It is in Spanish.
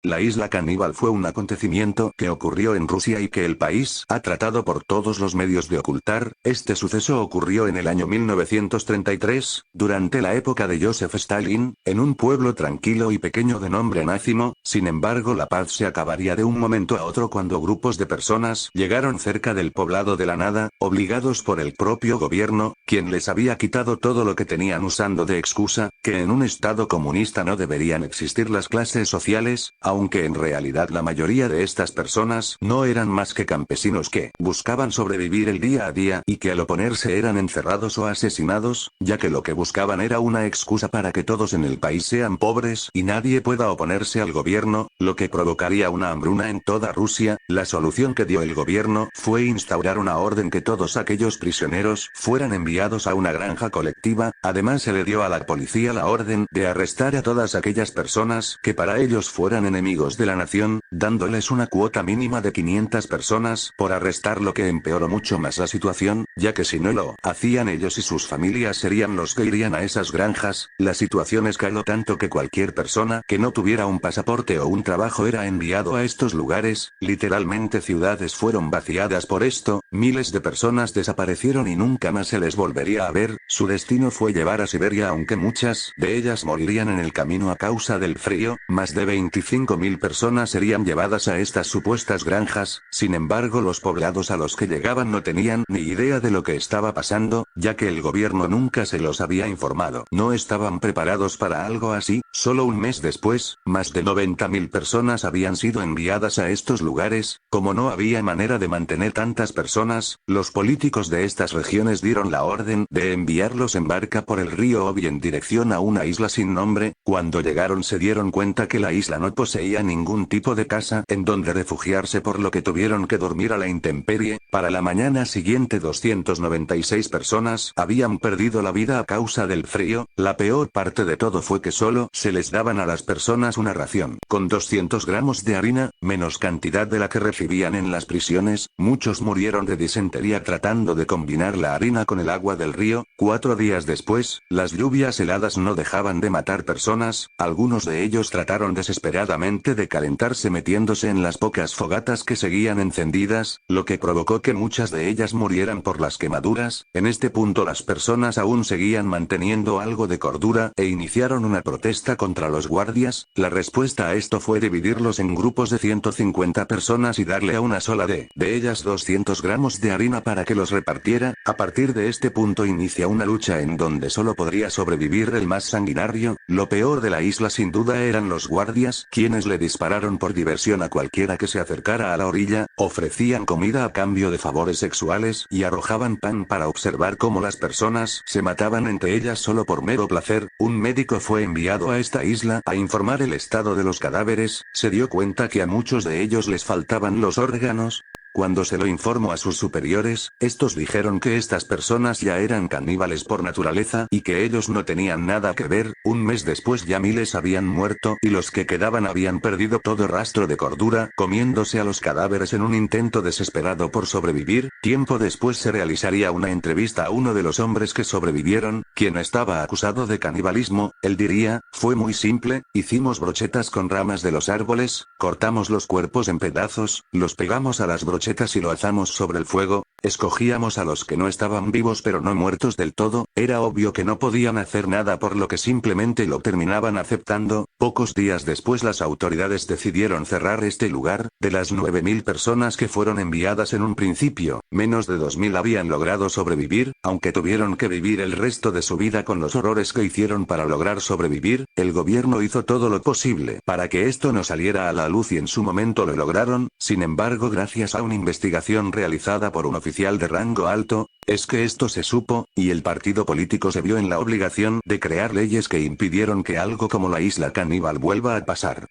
La isla caníbal fue un acontecimiento que ocurrió en Rusia y que el país ha tratado por todos los medios de ocultar. Este suceso ocurrió en el año 1933, durante la época de Joseph Stalin, en un pueblo tranquilo y pequeño de nombre Nácimo. Sin embargo, la paz se acabaría de un momento a otro cuando grupos de personas llegaron cerca del poblado de la nada, obligados por el propio gobierno, quien les había quitado todo lo que tenían usando de excusa, que en un estado comunista no deberían existir las clases sociales, aunque en realidad la mayoría de estas personas no eran más que campesinos que buscaban sobrevivir el día a día y que al oponerse eran encerrados o asesinados, ya que lo que buscaban era una excusa para que todos en el país sean pobres y nadie pueda oponerse al gobierno, lo que provocaría una hambruna en toda Rusia. La solución que dio el gobierno fue instaurar una orden que todos aquellos prisioneros fueran enviados a una granja colectiva. Además se le dio a la policía la orden de arrestar a todas aquellas personas que para ellos fueran enemigos de la nación, dándoles una cuota mínima de 500 personas por arrestar, lo que empeoró mucho más la situación, ya que si no lo hacían ellos y sus familias serían los que irían a esas granjas. La situación escaló tanto que cualquier persona que no tuviera un pasaporte o un trabajo era enviado a estos lugares. Literalmente ciudades fueron vaciadas por esto, miles de personas desaparecieron y nunca más se les volvería a ver. Su destino fue llevar a Siberia, aunque muchas de ellas morirían en el camino a causa del frío. Más de 25.000 personas serían llevadas a estas supuestas granjas. Sin embargo, los poblados a los que llegaban no tenían ni idea de lo que estaba pasando, ya que el gobierno nunca se los había informado. No estaban preparados para algo así. Solo un mes después, más de 90.000 personas habían sido enviadas a estos lugares. Como no había manera de mantener tantas personas, los políticos de estas regiones dieron la orden de enviarlos en barca por el río Obi en dirección a una isla sin nombre. Cuando llegaron se dieron cuenta que la isla no poseía ningún tipo de casa en donde refugiarse, por lo que tuvieron que dormir a la intemperie. Para la mañana siguiente 296 personas habían perdido la vida a causa del frío. La peor parte de todo fue que solo se les daban a las personas una ración con 200 gramos de harina, menos cantidad de la que recibían en las prisiones. Muchos murieron de disentería tratando de combinar la harina con el agua del río. 4 días después, las lluvias heladas no dejaban de matar personas. Algunos de ellos trataron desesperadamente de calentarse metiéndose en las pocas fogatas que seguían encendidas, lo que provocó que muchas de ellas murieran por las quemaduras. En este punto las personas aún seguían manteniendo algo de cordura e iniciaron una protesta contra los guardias. La respuesta a esto fue dividirlos en grupos de 150 personas y darle a una sola de ellas 200 gramos de harina para que los repartiera. A partir de este punto inicia una lucha en donde solo podría sobrevivir el más sanguinario. Lo peor de la isla sin duda eran los guardias, quienes le dispararon por diversión a cualquiera que se acercara a la orilla, ofrecían comida a cambio de favores sexuales y arrojaban pan para observar cómo las personas se mataban entre ellas solo por mero placer. Un médico fue enviado a esta isla a informar el estado de los cadáveres. Se dio cuenta que a muchos de ellos les faltaban los órganos. Cuando se lo informó a sus superiores, estos dijeron que estas personas ya eran caníbales por naturaleza y que ellos no tenían nada que ver. Un mes después ya miles habían muerto y los que quedaban habían perdido todo rastro de cordura, comiéndose a los cadáveres en un intento desesperado por sobrevivir. Tiempo después se realizaría una entrevista a uno de los hombres que sobrevivieron, quien estaba acusado de canibalismo. Él diría: fue muy simple, hicimos brochetas con ramas de los árboles, cortamos los cuerpos en pedazos, los pegamos a las brochetas y lo alzamos sobre el fuego, escogíamos a los que no estaban vivos pero no muertos del todo. Era obvio que no podían hacer nada, por lo que simplemente lo terminaban aceptando. Pocos días después las autoridades decidieron cerrar este lugar. De las 9.000 personas que fueron enviadas en un principio, menos de 2.000 habían logrado sobrevivir, aunque tuvieron que vivir el resto de su vida con los horrores que hicieron para lograr sobrevivir. El gobierno hizo todo lo posible para que esto no saliera a la luz y en su momento lo lograron. Sin embargo, gracias a una investigación realizada por un oficial de rango alto, es que esto se supo, y el partido político se vio en la obligación de crear leyes que impidieron que algo como la isla caníbal vuelva a pasar.